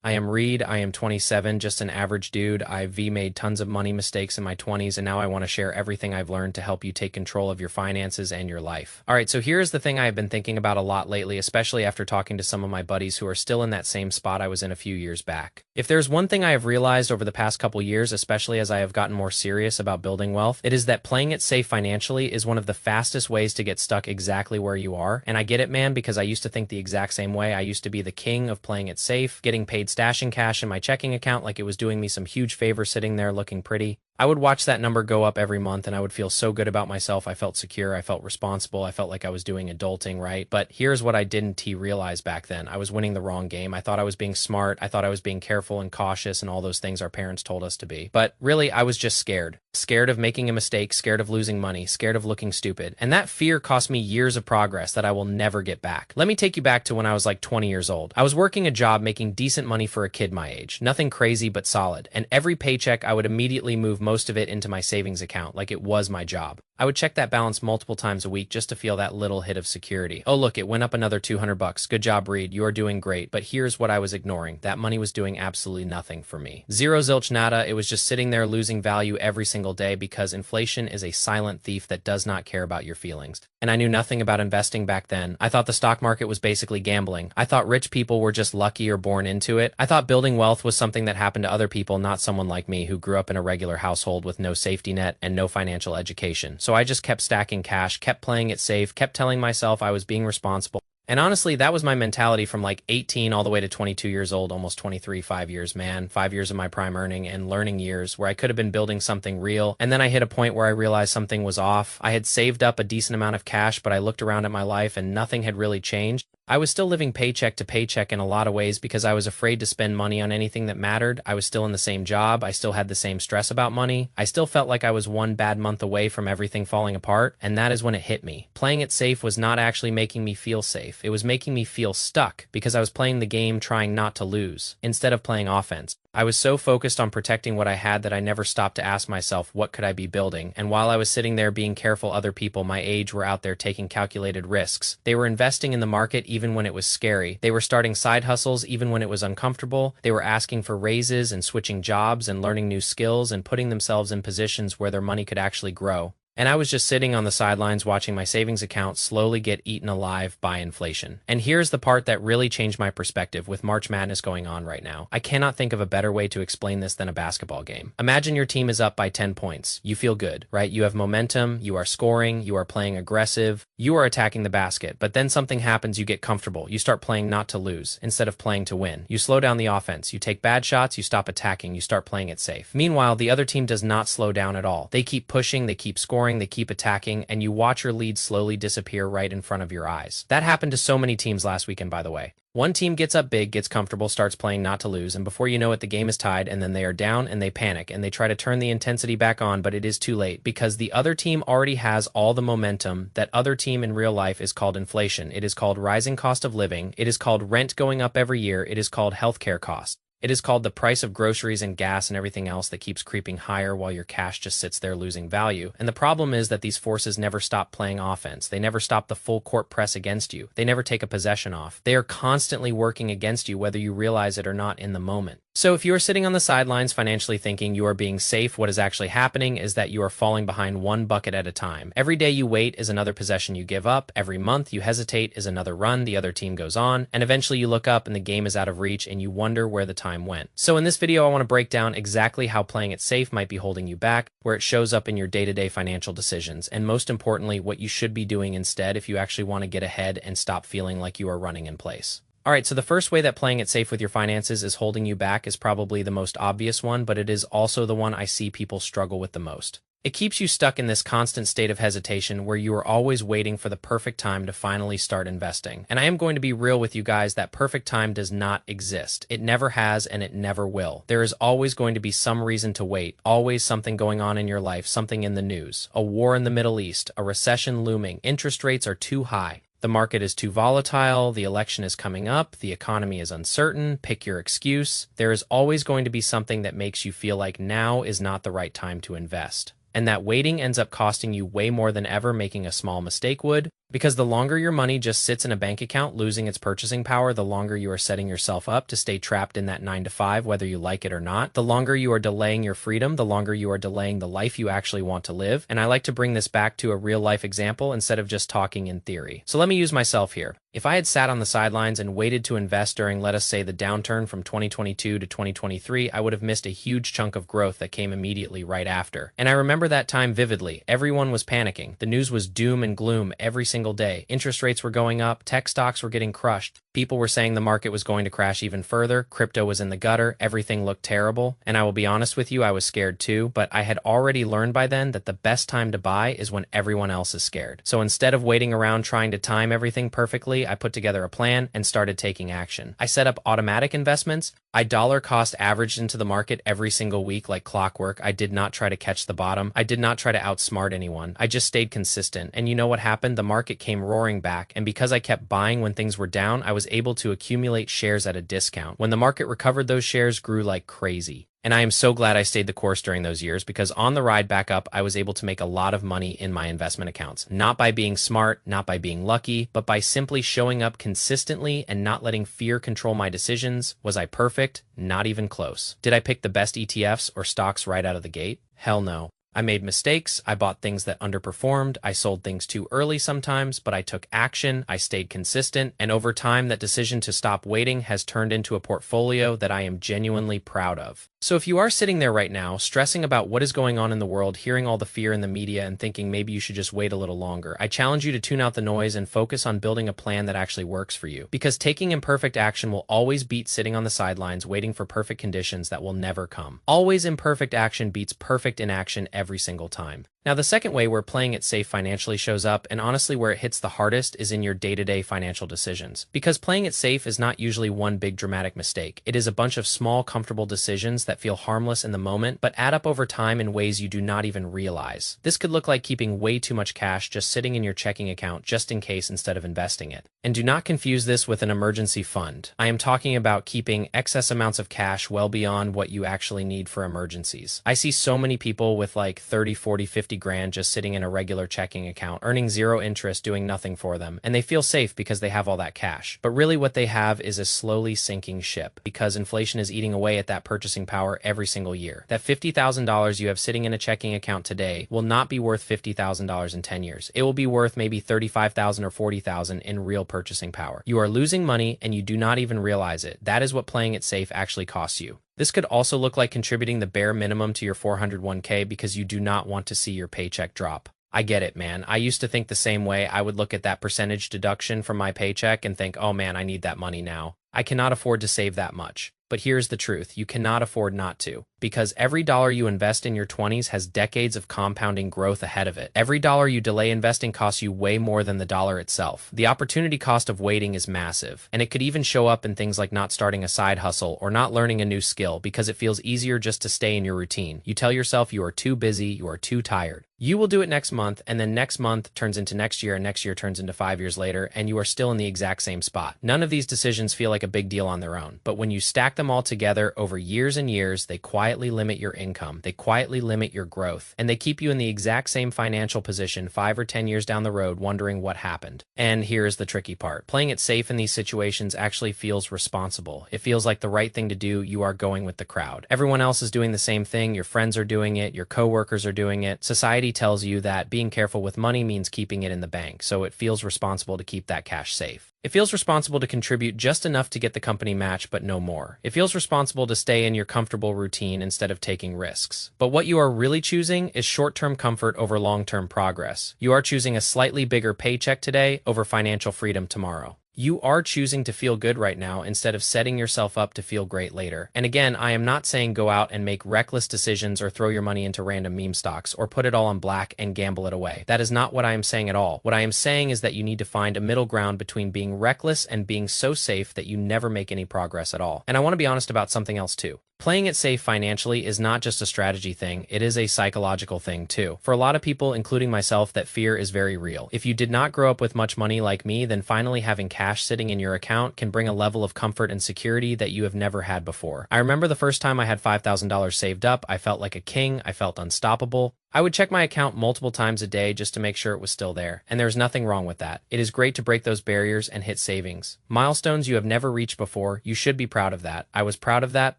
I am Reed. I am 27, just an average dude. I've made tons of money mistakes in my 20s, and now I want to share everything I've learned to help you take control of your finances and your life. All right, so here's the thing I've been thinking about a lot lately, especially after talking to some of my buddies who are still in that same spot I was in a few years back. If there's one thing I have realized over the past couple years, especially as I have gotten more serious about building wealth, it is that playing it safe financially is one of the fastest ways to get stuck exactly where you are. And I get it, man, because I used to think the exact same way. I used to be the king of playing it safe, getting paid stashing cash in my checking account like it was doing me some huge favor sitting there looking pretty. I would watch that number go up every month and I would feel so good about myself. I felt secure. I felt responsible. I felt like I was doing adulting, right? But here's what I didn't realize back then. I was winning the wrong game. I thought I was being smart. I thought I was being careful and cautious and all those things our parents told us to be. But really, I was just scared. Scared of making a mistake, scared of losing money, scared of looking stupid. And that fear cost me years of progress that I will never get back. Let me take you back to when I was like 20 years old. I was working a job making decent money for a kid my age. Nothing crazy, but solid. And every paycheck, I would immediately move most of it into my savings account like it was my job. I would check that balance multiple times a week just to feel that little hit of security. Oh, look, it went up another $200. Good job, Reed. You are doing great. But here's what I was ignoring. That money was doing absolutely nothing for me. Zero zilch nada. It was just sitting there losing value every single day because inflation is a silent thief that does not care about your feelings. And I knew nothing about investing back then. I thought the stock market was basically gambling. I thought rich people were just lucky or born into it. I thought building wealth was something that happened to other people, not someone like me who grew up in a regular household with no safety net and no financial education. So I just kept stacking cash, kept playing it safe, kept telling myself I was being responsible. And honestly, that was my mentality from like 18 all the way to 22 years old, almost 23, 5 years, man. 5 years of my prime earning and learning years where I could have been building something real. And then I hit a point where I realized something was off. I had saved up a decent amount of cash, but I looked around at my life and nothing had really changed. I was still living paycheck to paycheck in a lot of ways because I was afraid to spend money on anything that mattered. I was still in the same job. I still had the same stress about money. I still felt like I was one bad month away from everything falling apart. And that is when it hit me. Playing it safe was not actually making me feel safe. It was making me feel stuck because I was playing the game trying not to lose instead of playing offense. I was so focused on protecting what I had that I never stopped to ask myself, what could I be building? And while I was sitting there being careful, other people my age were out there taking calculated risks. They were investing in the market even when it was scary. They were starting side hustles even when it was uncomfortable. They were asking for raises and switching jobs and learning new skills and putting themselves in positions where their money could actually grow. And I was just sitting on the sidelines watching my savings account slowly get eaten alive by inflation. And here's the part that really changed my perspective with March Madness going on right now. I cannot think of a better way to explain this than a basketball game. Imagine your team is up by 10 points. You feel good, right? You have momentum, you are scoring, you are playing aggressive, you are attacking the basket, but then something happens, you get comfortable. You start playing not to lose instead of playing to win. You slow down the offense, you take bad shots, you stop attacking, you start playing it safe. Meanwhile, the other team does not slow down at all. They keep pushing, they keep scoring, they keep attacking, and you watch your lead slowly disappear right in front of your eyes. That happened to so many teams last weekend, by the way. One team gets up big, gets comfortable, starts playing not to lose, and before you know it, the game is tied, and then they are down, and they panic, and they try to turn the intensity back on, but it is too late, because the other team already has all the momentum. That other team in real life is called inflation. It is called rising cost of living. It is called rent going up every year. It is called healthcare costs. It is called the price of groceries and gas and everything else that keeps creeping higher while your cash just sits there losing value. And the problem is that these forces never stop playing offense. They never stop the full court press against you. They never take a possession off. They are constantly working against you whether you realize it or not in the moment. So if you are sitting on the sidelines financially thinking you are being safe, what is actually happening is that you are falling behind one bucket at a time. Every day you wait is another possession you give up. Every month you hesitate is another run the other team goes on. And eventually you look up and the game is out of reach and you wonder where the time went. So in this video, I want to break down exactly how playing it safe might be holding you back, where it shows up in your day-to-day financial decisions, and most importantly, what you should be doing instead if you actually want to get ahead and stop feeling like you are running in place. All right, so the first way that playing it safe with your finances is holding you back is probably the most obvious one, but it is also the one I see people struggle with the most. It keeps you stuck in this constant state of hesitation where you are always waiting for the perfect time to finally start investing. And I am going to be real with you guys, that perfect time does not exist. It never has and it never will. There is always going to be some reason to wait, always something going on in your life, something in the news, a war in the Middle East, a recession looming, interest rates are too high. The market is too volatile, the election is coming up, the economy is uncertain, pick your excuse. There is always going to be something that makes you feel like now is not the right time to invest. And that waiting ends up costing you way more than ever making a small mistake would. Because the longer your money just sits in a bank account losing its purchasing power, the longer you are setting yourself up to stay trapped in that 9 to 5, whether you like it or not. The longer you are delaying your freedom, the longer you are delaying the life you actually want to live. And I like to bring this back to a real life example instead of just talking in theory. So let me use myself here. If I had sat on the sidelines and waited to invest during, let us say, the downturn from 2022 to 2023, I would have missed a huge chunk of growth that came immediately right after. And I remember that time vividly. Everyone was panicking. The news was doom and gloom every single day. Interest rates were going up. Tech stocks were getting crushed. People were saying the market was going to crash even further. Crypto was in the gutter. Everything looked terrible. And I will be honest with you, I was scared too. But I had already learned by then that the best time to buy is when everyone else is scared. So instead of waiting around trying to time everything perfectly, I put together a plan and started taking action. I set up automatic investments. I dollar cost averaged into the market every single week like clockwork. I did not try to catch the bottom. I did not try to outsmart anyone. I just stayed consistent. And you know what happened? The market came roaring back. And because I kept buying when things were down, I was able to accumulate shares at a discount. When the market recovered, those shares grew like crazy. And I am so glad I stayed the course during those years because on the ride back up, I was able to make a lot of money in my investment accounts. Not by being smart, not by being lucky, but by simply showing up consistently and not letting fear control my decisions. Was I perfect? Not even close. Did I pick the best ETFs or stocks right out of the gate? Hell no. I made mistakes, I bought things that underperformed, I sold things too early sometimes, but I took action, I stayed consistent, and over time that decision to stop waiting has turned into a portfolio that I am genuinely proud of. So if you are sitting there right now, stressing about what is going on in the world, hearing all the fear in the media and thinking maybe you should just wait a little longer, I challenge you to tune out the noise and focus on building a plan that actually works for you. Because taking imperfect action will always beat sitting on the sidelines waiting for perfect conditions that will never come. Always imperfect action beats perfect inaction every single time. Now, the second way where playing it safe financially shows up, and honestly where it hits the hardest, is in your day-to-day financial decisions. Because playing it safe is not usually one big dramatic mistake. It is a bunch of small, comfortable decisions that feel harmless in the moment, but add up over time in ways you do not even realize. This could look like keeping way too much cash just sitting in your checking account just in case instead of investing it. And do not confuse this with an emergency fund. I am talking about keeping excess amounts of cash well beyond what you actually need for emergencies. I see so many people with like 30, 40, 50 grand just sitting in a regular checking account, earning zero interest, doing nothing for them. And they feel safe because they have all that cash. But really what they have is a slowly sinking ship because inflation is eating away at that purchasing power every single year. That $50,000 you have sitting in a checking account today will not be worth $50,000 in 10 years. It will be worth maybe $35,000 or $40,000 in real purchasing power. You are losing money and you do not even realize it. That is what playing it safe actually costs you. This could also look like contributing the bare minimum to your 401k because you do not want to see your paycheck drop. I get it, man. I used to think the same way. I would look at that percentage deduction from my paycheck and think, oh man, I need that money now. I cannot afford to save that much. But here's the truth. You cannot afford not to. Because every dollar you invest in your 20s has decades of compounding growth ahead of it. Every dollar you delay investing costs you way more than the dollar itself. The opportunity cost of waiting is massive, and it could even show up in things like not starting a side hustle or not learning a new skill because it feels easier just to stay in your routine. You tell yourself you are too busy, you are too tired. You will do it next month, and then next month turns into next year, and next year turns into 5 years later, and you are still in the exact same spot. None of these decisions feel like a big deal on their own, but when you stack them all together over years and years, they quietly limit your income, they quietly limit your growth, and they keep you in the exact same financial position 5 or 10 years down the road wondering what happened. And here's the tricky part. Playing it safe in these situations actually feels responsible. It feels like the right thing to do. You are going with the crowd. Everyone else is doing the same thing. Your friends are doing it. Your coworkers are doing it. Society tells you that being careful with money means keeping it in the bank, so it feels responsible to keep that cash safe. It feels responsible to contribute just enough to get the company match, but no more. It feels responsible to stay in your comfortable routine instead of taking risks. But what you are really choosing is short-term comfort over long-term progress. You are choosing a slightly bigger paycheck today over financial freedom tomorrow. You are choosing to feel good right now instead of setting yourself up to feel great later. And again, I am not saying go out and make reckless decisions or throw your money into random meme stocks or put it all on black and gamble it away. That is not what I am saying at all. What I am saying is that you need to find a middle ground between being reckless and being so safe that you never make any progress at all. And I want to be honest about something else too. Playing it safe financially is not just a strategy thing, it is a psychological thing too. For a lot of people, including myself, that fear is very real. If you did not grow up with much money like me, then finally having cash sitting in your account can bring a level of comfort and security that you have never had before. I remember the first time I had $5,000 saved up, I felt like a king, I felt unstoppable. I would check my account multiple times a day just to make sure it was still there, and there's nothing wrong with that. It is great to break those barriers and hit savings. Milestones you have never reached before, you should be proud of that. I was proud of that,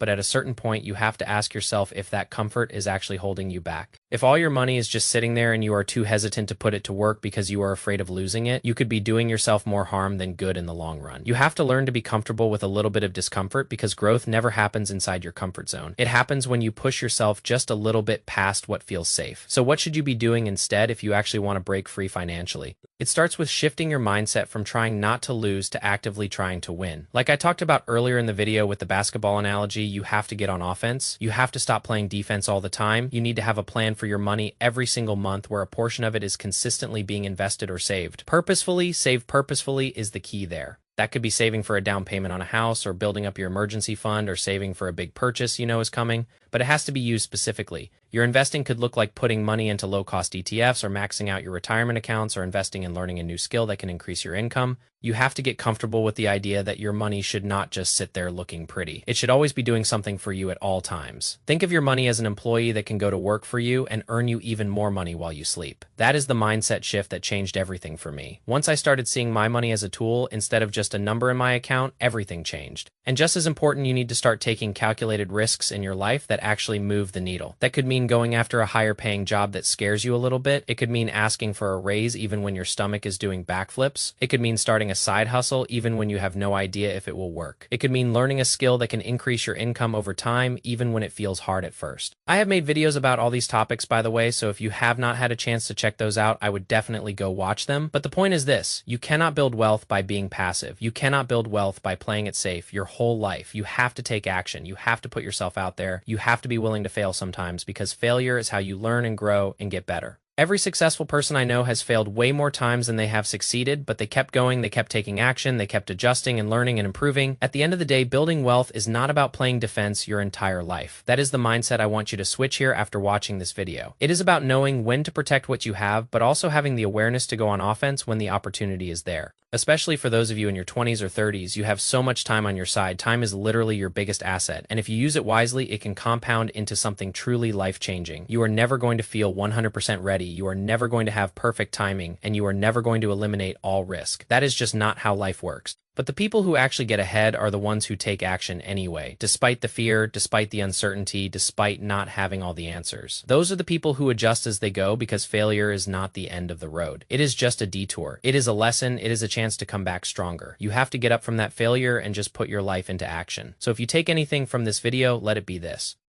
but at a certain point you have to ask yourself if that comfort is actually holding you back. If all your money is just sitting there and you are too hesitant to put it to work because you are afraid of losing it, you could be doing yourself more harm than good in the long run. You have to learn to be comfortable with a little bit of discomfort because growth never happens inside your comfort zone. It happens when you push yourself just a little bit past what feels safe. So what should you be doing instead if you actually want to break free financially? It starts with shifting your mindset from trying not to lose to actively trying to win. Like I talked about earlier in the video with the basketball analogy, you have to get on offense. You have to stop playing defense all the time. You need to have a plan for your money every single month where a portion of it is consistently being invested or saved. Purposefully, save purposefully is the key there. That could be saving for a down payment on a house or building up your emergency fund or saving for a big purchase you know is coming, but it has to be used specifically. Your investing could look like putting money into low-cost ETFs or maxing out your retirement accounts or investing in learning a new skill that can increase your income. You have to get comfortable with the idea that your money should not just sit there looking pretty. It should always be doing something for you at all times. Think of your money as an employee that can go to work for you and earn you even more money while you sleep. That is the mindset shift that changed everything for me. Once I started seeing my money as a tool instead of just a number in my account, everything changed. And just as important, you need to start taking calculated risks in your life that actually move the needle. That could mean going after a higher paying job that scares you a little bit. It could mean asking for a raise even when your stomach is doing backflips. It could mean starting a side hustle even when you have no idea if it will work. It could mean learning a skill that can increase your income over time even when it feels hard at first. I have made videos about all these topics, by the way, so if you have not had a chance to check those out, I would definitely go watch them. But the point is this: you cannot build wealth by being passive. You cannot build wealth by playing it safe your whole life. You have to take action. You have to put yourself out there. You have to be willing to fail sometimes, because failure is how you learn and grow and get better. Every successful person I know has failed way more times than they have succeeded, but they kept going, they kept taking action, they kept adjusting and learning and improving. At the end of the day, building wealth is not about playing defense your entire life. That is the mindset I want you to switch here after watching this video. It is about knowing when to protect what you have, but also having the awareness to go on offense when the opportunity is there. Especially for those of you in your 20s or 30s, you have so much time on your side. Time is literally your biggest asset, and if you use it wisely, it can compound into something truly life-changing. You are never going to feel 100% ready. You are never going to have perfect timing, and you are never going to eliminate all risk. That is just not how life works. But the people who actually get ahead are the ones who take action anyway, despite the fear, despite the uncertainty, despite not having all the answers. Those are the people who adjust as they go, because failure is not the end of the road. It is just a detour. It is a lesson. It is a chance to come back stronger. You have to get up from that failure and just put your life into action. So if you take anything from this video, let it be this: